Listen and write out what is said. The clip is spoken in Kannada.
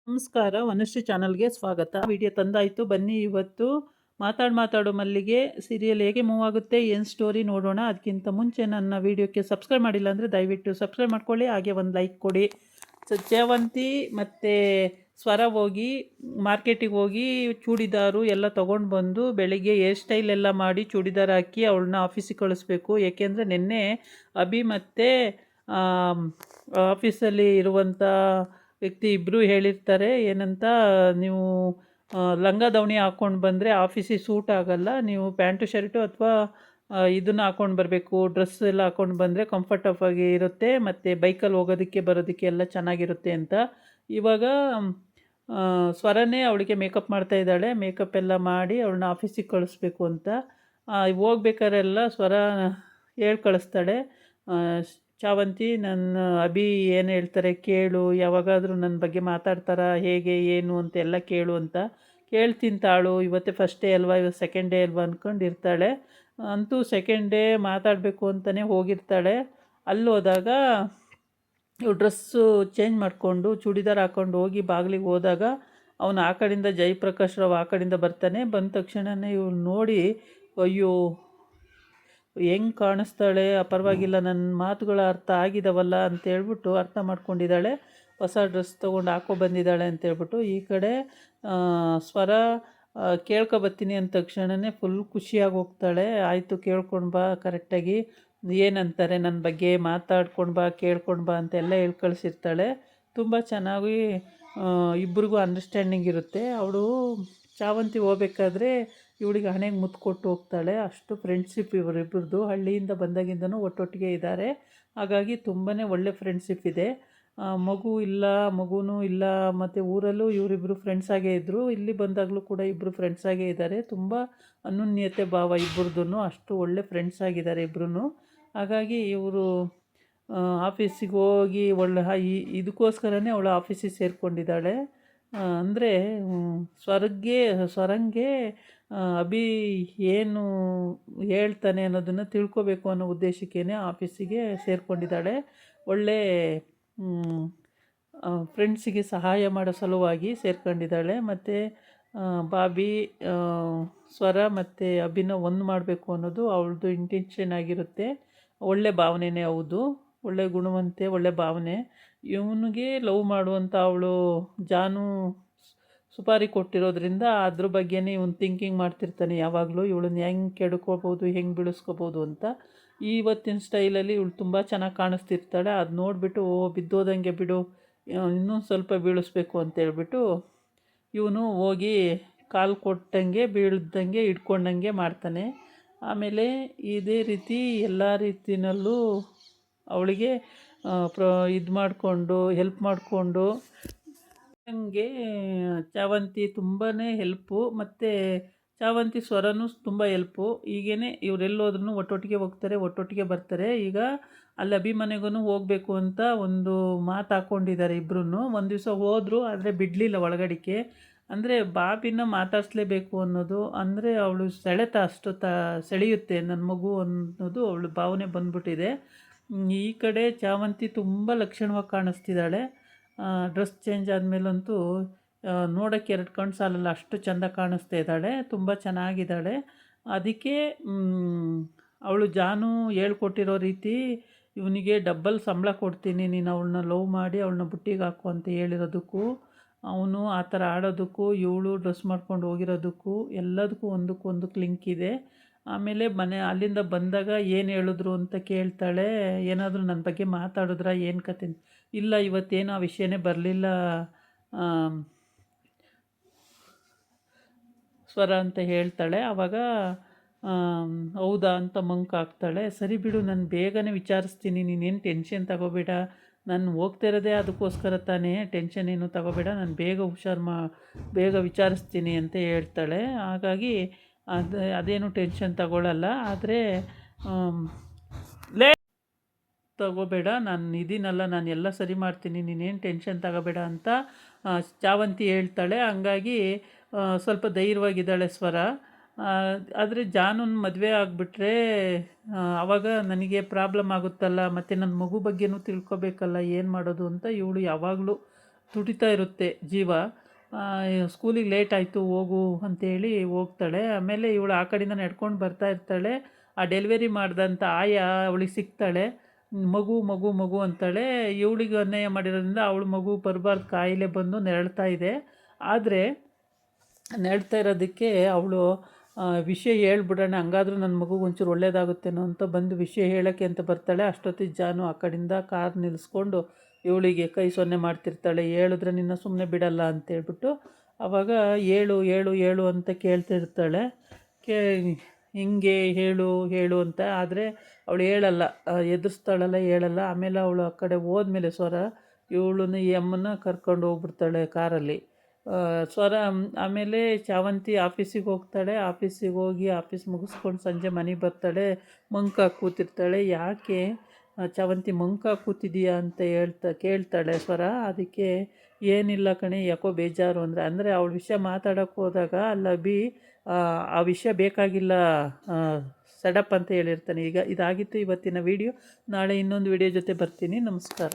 ನಮಸ್ಕಾರ, ವನಶ್ರೀ ಚಾನಲ್ಗೆ ಸ್ವಾಗತ. ವಿಡಿಯೋ ತಂದಾಯಿತು, ಬನ್ನಿ ಇವತ್ತು ಮಾತಾಡು ಮಲ್ಲಿಗೆ ಸೀರಿಯಲ್ ಹೇಗೆ ಮೂವ್ ಆಗುತ್ತೆ, ಏನು ಸ್ಟೋರಿ ನೋಡೋಣ. ಅದಕ್ಕಿಂತ ಮುಂಚೆ ನನ್ನ ವಿಡಿಯೋಕ್ಕೆ ಸಬ್ಸ್ಕ್ರೈಬ್ ಮಾಡಿಲ್ಲ ಅಂದರೆ ದಯವಿಟ್ಟು ಸಬ್ಸ್ಕ್ರೈಬ್ ಮಾಡ್ಕೊಳ್ಳಿ, ಹಾಗೆ ಒಂದು ಲೈಕ್ ಕೊಡಿ. ಸತ್ಯಾವಂತಿ ಮತ್ತು ಸ್ವರ ಹೋಗಿ ಮಾರ್ಕೆಟಿಗೆ ಹೋಗಿ ಚೂಡಿದಾರು ಎಲ್ಲ ತೊಗೊಂಡು ಬಂದು ಬೆಳಿಗ್ಗೆ ಹೇರ್ ಸ್ಟೈಲ್ ಎಲ್ಲ ಮಾಡಿ ಚೂಡಿದಾರ್ ಹಾಕಿ ಅವಳನ್ನ ಆಫೀಸಿಗೆ ಕಳಿಸ್ಬೇಕು. ಏಕೆಂದರೆ ನಿನ್ನೆ ಅಭಿ ಮತ್ತು ಆಫೀಸಲ್ಲಿ ಇರುವಂಥ ವ್ಯಕ್ತಿ ಇಬ್ಬರು ಹೇಳಿರ್ತಾರೆ ಏನಂತ, ನೀವು ಲಂಗ ದಾವಣಿ ಹಾಕ್ಕೊಂಡು ಬಂದರೆ ಆಫೀಸಿಗೆ ಸೂಟ್ ಆಗೋಲ್ಲ, ನೀವು ಪ್ಯಾಂಟು ಶರ್ಟು ಅಥವಾ ಇದನ್ನು ಹಾಕ್ಕೊಂಡು ಬರಬೇಕು, ಡ್ರೆಸ್ ಎಲ್ಲ ಹಾಕ್ಕೊಂಡು ಬಂದರೆ ಕಂಫರ್ಟಬಾಗಿ ಇರುತ್ತೆ ಮತ್ತು ಬೈಕಲ್ಲಿ ಹೋಗೋದಕ್ಕೆ ಬರೋದಕ್ಕೆ ಎಲ್ಲ ಚೆನ್ನಾಗಿರುತ್ತೆ ಅಂತ. ಇವಾಗ ಸ್ವರನೇ ಅವಳಿಗೆ ಮೇಕಪ್ ಮಾಡ್ತಾ ಇದ್ದಾಳೆ. ಮೇಕಪ್ ಎಲ್ಲ ಮಾಡಿ ಅವಳನ್ನ ಆಫೀಸಿಗೆ ಕಳಿಸ್ಬೇಕು ಅಂತ. ಹೋಗ್ಬೇಕಾರೆಲ್ಲ ಸ್ವರ ಹೇಳಿ ಕಳಿಸ್ತಾಳೆ, ಚಾವಂತಿ ನನ್ನ ಅಭಿ ಏನು ಹೇಳ್ತಾರೆ ಕೇಳು, ಯಾವಾಗಾದರೂ ನನ್ನ ಬಗ್ಗೆ ಮಾತಾಡ್ತಾರಾ ಹೇಗೆ ಏನು ಅಂತೆಲ್ಲ ಕೇಳು ಅಂತ. ಕೇಳ್ತೀನಿ ತಾಳು, ಇವತ್ತೇ ಫಸ್ಟ್ ಡೇ ಅಲ್ವಾ, ಇವತ್ತು ಸೆಕೆಂಡ್ ಡೇ ಅಲ್ವಾ ಅಂದ್ಕೊಂಡಿರ್ತಾಳೆ. ಅಂತೂ ಸೆಕೆಂಡ್ ಡೇ ಮಾತಾಡಬೇಕು ಅಂತಲೇ ಹೋಗಿರ್ತಾಳೆ. ಅಲ್ಲಿ ಹೋದಾಗ ಡ್ರೆಸ್ಸು ಚೇಂಜ್ ಮಾಡಿಕೊಂಡು ಚೂಡಿದಾರ್ ಹಾಕ್ಕೊಂಡು ಹೋಗಿ ಬಾಗಿಲಿಗೆ ಹೋದಾಗ ಅವನು ಆ ಕಡೆಯಿಂದ ಜಯಪ್ರಕಾಶ್ ರಾವ್ ಆ ಕಡೆಯಿಂದ ಬರ್ತಾನೆ. ಬಂದ ತಕ್ಷಣವೇ ಇವಳು ನೋಡಿ, ಅಯ್ಯೋ ಹೆಂಗೆ ಕಾಣಿಸ್ತಾಳೆ, ಪರವಾಗಿಲ್ಲ ನನ್ನ ಮಾತುಗಳ ಅರ್ಥ ಆಗಿದಾವಲ್ಲ ಅಂತೇಳ್ಬಿಟ್ಟು ಅರ್ಥ ಮಾಡ್ಕೊಂಡಿದ್ದಾಳೆ. ಹೊಸ ಡ್ರೆಸ್ ತೊಗೊಂಡು ಬಂದಿದ್ದಾಳೆ ಅಂತೇಳ್ಬಿಟ್ಟು ಈ ಕಡೆ ಸ್ವರ ಕೇಳ್ಕೊಬತ್ತೀನಿ ಅಂದ ತಕ್ಷಣವೇ ಫುಲ್ ಖುಷಿಯಾಗಿ ಹೋಗ್ತಾಳೆ. ಆಯಿತು ಕೇಳ್ಕೊಂಡು ಬಾ, ಕರೆಕ್ಟಾಗಿ ಏನಂತಾರೆ ನನ್ನ ಬಗ್ಗೆ ಮಾತಾಡ್ಕೊಂಡು ಬಾ, ಕೇಳ್ಕೊಂಡು ಬಾ ಅಂತೆಲ್ಲ ಹೇಳಿ ಕಳಿಸಿರ್ತಾಳೆ. ತುಂಬ ಚೆನ್ನಾಗಿ ಇಬ್ರಿಗೂ ಅಂಡರ್ಸ್ಟ್ಯಾಂಡಿಂಗ್ ಇರುತ್ತೆ. ಅವಳು ಚಾವಂತಿ ಹೋಗ್ಬೇಕಾದ್ರೆ ಇವಳಿಗೆ ಹಣೆಗೆ ಮುತ್ತು ಕೊಟ್ಟು ಹೋಗ್ತಾಳೆ. ಅಷ್ಟು ಫ್ರೆಂಡ್ಶಿಪ್ ಇವರಿಬ್ಬರದು, ಹಳ್ಳಿಯಿಂದ ಬಂದಾಗಿಂದನೂ ಒಟ್ಟೊಟ್ಟಿಗೆ ಇದ್ದಾರೆ. ಹಾಗಾಗಿ ತುಂಬಾ ಒಳ್ಳೆ ಫ್ರೆಂಡ್ಶಿಪ್ ಇದೆ. ಮಗುನೂ ಇಲ್ಲ ಮತ್ತು ಊರಲ್ಲೂ ಇವರಿಬ್ಬರು ಫ್ರೆಂಡ್ಸಾಗೇ ಇದ್ದರು. ಇಲ್ಲಿ ಬಂದಾಗಲೂ ಕೂಡ ಇಬ್ಬರು ಫ್ರೆಂಡ್ಸಾಗೇ ಇದ್ದಾರೆ. ತುಂಬ ಅನ್ಯೋನ್ಯತೆ ಭಾವ ಇಬ್ಬರದೂ, ಅಷ್ಟು ಒಳ್ಳೆ ಫ್ರೆಂಡ್ಸ್ ಆಗಿದ್ದಾರೆ ಇಬ್ಬರೂ. ಹಾಗಾಗಿ ಇವರು ಆಫೀಸಿಗೆ ಹೋಗಿ ಇದಕ್ಕೋಸ್ಕರನೇ ಅವಳು ಆಫೀಸಿಗೆ ಸೇರಿಕೊಂಡಿದ್ದಾಳೆ. ಅಂದರೆ ಸ್ವರಂಗೆ ಅಭಿ ಏನು ಹೇಳ್ತಾನೆ ಅನ್ನೋದನ್ನು ತಿಳ್ಕೊಬೇಕು ಅನ್ನೋ ಉದ್ದೇಶಕ್ಕೇ ಆಫೀಸಿಗೆ ಸೇರಿಕೊಂಡಿದ್ದಾಳೆ. ಒಳ್ಳೆ ಫ್ರೆಂಡ್ಸಿಗೆ ಸಹಾಯ ಮಾಡೋ ಸಲುವಾಗಿ ಸೇರ್ಕೊಂಡಿದ್ದಾಳೆ. ಮತ್ತು ಬಾಬಿ, ಸ್ವರ ಮತ್ತು ಅಭಿನ ಒಂದು ಮಾಡಬೇಕು ಅನ್ನೋದು ಅವಳದು ಇಂಟೆನ್ಷನ್ ಆಗಿರುತ್ತೆ. ಒಳ್ಳೆ ಭಾವನೆಯೇ ಹೌದು, ಒಳ್ಳೆ ಗುಣವಂತೆ, ಒಳ್ಳೆ ಭಾವನೆ. ಇವನಿಗೆ ಲವ್ ಮಾಡುವಂಥ ಅವಳು ಜಾನು ಸುಪಾರಿ ಕೊಟ್ಟಿರೋದ್ರಿಂದ ಅದ್ರ ಬಗ್ಗೆನೇ ಇವನು ಥಿಂಕಿಂಗ್ ಮಾಡ್ತಿರ್ತಾನೆ ಯಾವಾಗಲೂ, ಇವಳನ್ನ ಹೆಂಗೆ ಕೆಡ್ಕೋಬೋದು, ಹೆಂಗೆ ಬಿಡಿಸ್ಕೋಬೋದು ಅಂತ. ಇವತ್ತಿನ ಸ್ಟೈಲಲ್ಲಿ ಇವಳು ತುಂಬ ಚೆನ್ನಾಗಿ ಕಾಣಿಸ್ತಿರ್ತಾಳೆ. ಅದು ನೋಡಿಬಿಟ್ಟು ಬಿದ್ದೋದಂಗೆ ಬಿಡು, ಇನ್ನೂ ಸ್ವಲ್ಪ ಬೀಳಿಸ್ಬೇಕು ಅಂತೇಳ್ಬಿಟ್ಟು ಇವನು ಹೋಗಿ ಕಾಲು ಕೊಟ್ಟಂಗೆ ಬೀಳ್ದಂಗೆ ಇಟ್ಕೊಂಡಂಗೆ ಮಾಡ್ತಾನೆ. ಆಮೇಲೆ ಇದೇ ರೀತಿ ಎಲ್ಲ ರೀತಿಯಲ್ಲೂ ಅವಳಿಗೆ ಇದು ಮಾಡಿಕೊಂಡು ಹೆಲ್ಪ್ ಮಾಡಿಕೊಂಡು ನನಗೆ ಚಾವಂತಿ ತುಂಬಾ ಹೆಲ್ಪು, ಮತ್ತು ಚಾವಂತಿ ಸ್ವರನೂ ತುಂಬ ಹೆಲ್ಪು. ಈಗೇನೆ ಇವರೆಲ್ಲೋದ್ರೂ ಒಟ್ಟೊಟ್ಟಿಗೆ ಹೋಗ್ತಾರೆ, ಒಟ್ಟೊಟ್ಟಿಗೆ ಬರ್ತಾರೆ. ಈಗ ಅಲ್ಲಿ ಅಭಿಮನೆಗೂ ಹೋಗಬೇಕು ಅಂತ ಒಂದು ಮಾತು ಹಾಕ್ಕೊಂಡಿದ್ದಾರೆ ಇಬ್ಬರೂ. ಒಂದು ದಿವಸ ಹೋದರು, ಆದರೆ ಬಿಡಲಿಲ್ಲ ಒಳಗಡಿಕೆ. ಅಂದರೆ ಬಾಬಿನ ಮಾತಾಡಿಸ್ಲೇಬೇಕು ಅನ್ನೋದು, ಅಂದರೆ ಅವಳು ಸೆಳೆತ ಅಷ್ಟು ಸೆಳೆಯುತ್ತೆ ನನ್ನ ಮಗು ಅನ್ನೋದು ಅವಳು ಭಾವನೆ ಬಂದ್ಬಿಟ್ಟಿದೆ. ಈ ಕಡೆ ಚಾವಂತಿ ತುಂಬ ಲಕ್ಷಣವಾಗಿ ಕಾಣಿಸ್ತಿದ್ದಾಳೆ. ಡ್ರೆಸ್ ಚೇಂಜ್ ಆದಮೇಲಂತೂ ನೋಡೋಕ್ಕೆ ಎರಡು ಕಣ್ಣು ಸಾಲಲ್ಲ, ಅಷ್ಟು ಚೆಂದ ಕಾಣಿಸ್ತಾ ಇದ್ದಾಳೆ, ತುಂಬ ಚೆನ್ನಾಗಿದ್ದಾಳೆ. ಅದಕ್ಕೆ ಅವಳು ಜಾನು ಹೇಳ್ಕೊಟ್ಟಿರೋ ರೀತಿ ಇವನಿಗೆ ಡಬ್ಬಲ್ ಸಂಬಳ ಕೊಡ್ತೀನಿ, ನೀನು ಅವಳನ್ನ ಲವ್ ಮಾಡಿ ಅವಳನ್ನ ಬುಟ್ಟಿಗೆ ಹಾಕು ಅಂತ ಹೇಳಿರೋದಕ್ಕೂ, ಅವನು ಆ ಥರ ಆಡೋದಕ್ಕೂ, ಇವಳು ಡ್ರೆಸ್ ಮಾಡ್ಕೊಂಡು ಹೋಗಿರೋದಕ್ಕೂ ಎಲ್ಲದಕ್ಕೂ ಒಂದಕ್ಕೊಂದು ಲಿಂಕ್ ಇದೆ. ಆಮೇಲೆ ಅಲ್ಲಿಂದ ಬಂದಾಗ ಏನು ಹೇಳಿದ್ರು ಅಂತ ಕೇಳ್ತಾಳೆ. ಏನಾದರೂ ನನ್ನ ಬಗ್ಗೆ ಮಾತಾಡಿದ್ರಾ, ಏನು ಕತೆ? ಇಲ್ಲ, ಇವತ್ತೇನು ಆ ವಿಷಯನೇ ಬರಲಿಲ್ಲ ಸ್ವರ ಅಂತ ಹೇಳ್ತಾಳೆ. ಆವಾಗ ಹೌದಾ ಅಂತ ಮಂಕಾಗ್ತಾಳೆ. ಸರಿ ಬಿಡು, ನಾನು ಬೇಗನೆ ವಿಚಾರಿಸ್ತೀನಿ, ನೀನೇನು ಟೆನ್ಷನ್ ತಗೋಬೇಡ, ನಾನು ಹೋಗ್ತಾ ಇರೋದೇ ಅದಕ್ಕೋಸ್ಕರ ತಾನೇ, ಟೆನ್ಷನ್ ಏನು ತಗೋಬೇಡ, ನಾನು ಬೇಗ ವಿಚಾರಿಸ್ತೀನಿ ಅಂತ ಹೇಳ್ತಾಳೆ. ಹಾಗಾಗಿ ಅದೇನು ಟೆನ್ಷನ್ ತಗೊಳ್ಳಲ್ಲ. ಆದರೆ ತಗೋಬೇಡ, ನಾನು ಇದೀನಲ್ಲ, ನಾನು ಎಲ್ಲ ಸರಿ ಮಾಡ್ತೀನಿ, ನೀನೇನು ಟೆನ್ಷನ್ ತಗೋಬೇಡ ಅಂತ ಚಾವಂತಿ ಹೇಳ್ತಾಳೆ. ಹಂಗಾಗಿ ಸ್ವಲ್ಪ ಧೈರ್ಯವಾಗಿದ್ದಾಳೆ ಸ್ವರ. ಆದರೆ ಜಾನುನ್ ಮದುವೆ ಆಗಿಬಿಟ್ರೆ ಆವಾಗ ನನಗೆ ಪ್ರಾಬ್ಲಮ್ ಆಗುತ್ತಲ್ಲ, ಮತ್ತು ನನ್ನ ಮಗು ಬಗ್ಗೆನೂ ತಿಳ್ಕೊಬೇಕಲ್ಲ, ಏನು ಮಾಡೋದು ಅಂತ ಇವಳು ಯಾವಾಗಲೂ ತುಡಿತಾ ಇರುತ್ತೆ ಜೀವ. ಸ್ಕೂಲಿಗೆ ಲೇಟ್ ಆಯಿತು ಹೋಗು ಅಂತೇಳಿ ಹೋಗ್ತಾಳೆ. ಆಮೇಲೆ ಇವಳು ಆ ಕಡೆಯಿಂದ ನಡ್ಕೊಂಡು ಬರ್ತಾ ಇರ್ತಾಳೆ. ಆ ಡೆಲಿವರಿ ಮಾಡಿದಂಥ ಆಯಾ ಅವಳಿಗೆ ಸಿಗ್ತಾಳೆ. ಮಗು ಮಗು ಮಗು ಅಂತಾಳೆ. ಇವಳಿಗೆ ಅನ್ಯಾಯ ಮಾಡಿರೋದ್ರಿಂದ ಅವಳು ಮಗು ಬರಬಾರ್ದು ಕಾಯಿಲೆ ಬಂದು ನೆರಳ್ತಾ ಇದೆ. ಆದರೆ ನೆರಳ್ತಾ ಇರೋದಕ್ಕೆ ಅವಳು ವಿಷಯ ಹೇಳ್ಬಿಡೋಣ, ಹಂಗಾದ್ರೂ ನನ್ನ ಮಗುಗೆ ಒಂಚೂರು ಒಳ್ಳೇದಾಗುತ್ತೇನೋ ಅಂತ ಬಂದು ವಿಷಯ ಹೇಳೋಕ್ಕೆ ಅಂತ ಬರ್ತಾಳೆ. ಅಷ್ಟೊತ್ತಿಗೆ ಜಾನು ಆ ಕಡೆಯಿಂದ ಕಾರ್ ನಿಲ್ಲಿಸ್ಕೊಂಡು ಇವಳಿಗೆ ಕೈ ಸೊನ್ನೆ ಮಾಡ್ತಿರ್ತಾಳೆ. ಹೇಳಿದ್ರೆ ನಿನ್ನ ಸುಮ್ಮನೆ ಬಿಡಲ್ಲ ಅಂತೇಳ್ಬಿಟ್ಟು ಆವಾಗ ಹೇಳು ಹೇಳು ಹೇಳು ಅಂತ ಕೇಳ್ತಿರ್ತಾಳೆ. ಹಿಂಗೆ ಹೇಳು ಹೇಳು ಅಂತ. ಆದರೆ ಅವಳು ಹೇಳಲ್ಲ, ಎದುರಿಸ್ತಾಳಲ್ಲ, ಹೇಳಲ್ಲ. ಆಮೇಲೆ ಅವಳು ಆ ಕಡೆ ಹೋದ್ಮೇಲೆ ಸ್ವರ ಇವಳನ್ನ ಈ ಅಮ್ಮನ ಕರ್ಕೊಂಡು ಹೋಗ್ಬಿಡ್ತಾಳೆ ಕಾರಲ್ಲಿ. ಸ್ವರ ಆಮೇಲೆ ಚಾವಂತಿ ಆಫೀಸಿಗೆ ಹೋಗ್ತಾಳೆ. ಆಫೀಸಿಗೆ ಹೋಗಿ ಆಫೀಸ್ ಮುಗಿಸ್ಕೊಂಡು ಸಂಜೆ ಮನೆಗೆ ಬರ್ತಾಳೆ. ಮಂಕಾಗಿ ಕೂತಿರ್ತಾಳೆ. ಯಾಕೆ ಚಾವಂತಿ ಮಂಕಾಗಿ ಕೂತಿದೀಯಾ ಅಂತ ಕೇಳ್ತಾಳೆ ಸ್ವರ. ಅದಕ್ಕೆ ಏನಿಲ್ಲ ಕಣೆ, ಯಾಕೋ ಬೇಜಾರು ಅಂದರೆ ಅವಳ ವಿಷಯ ಮಾತಾಡೋಕ್ಕೆ ಹೋದಾಗ ಅಲ್ಲಭಿ ಆ ವಿಷಯ ಬೇಕಾಗಿಲ್ಲ ಸಡಪ್ ಅಂತ ಹೇಳಿರ್ತಾನೆ. ಈಗ ಇದಾಗಿತ್ತು ಇವತ್ತಿನ ವಿಡಿಯೋ. ನಾಳೆ ಇನ್ನೊಂದು ವಿಡಿಯೋ ಜೊತೆ ಬರ್ತೀನಿ. ನಮಸ್ಕಾರ.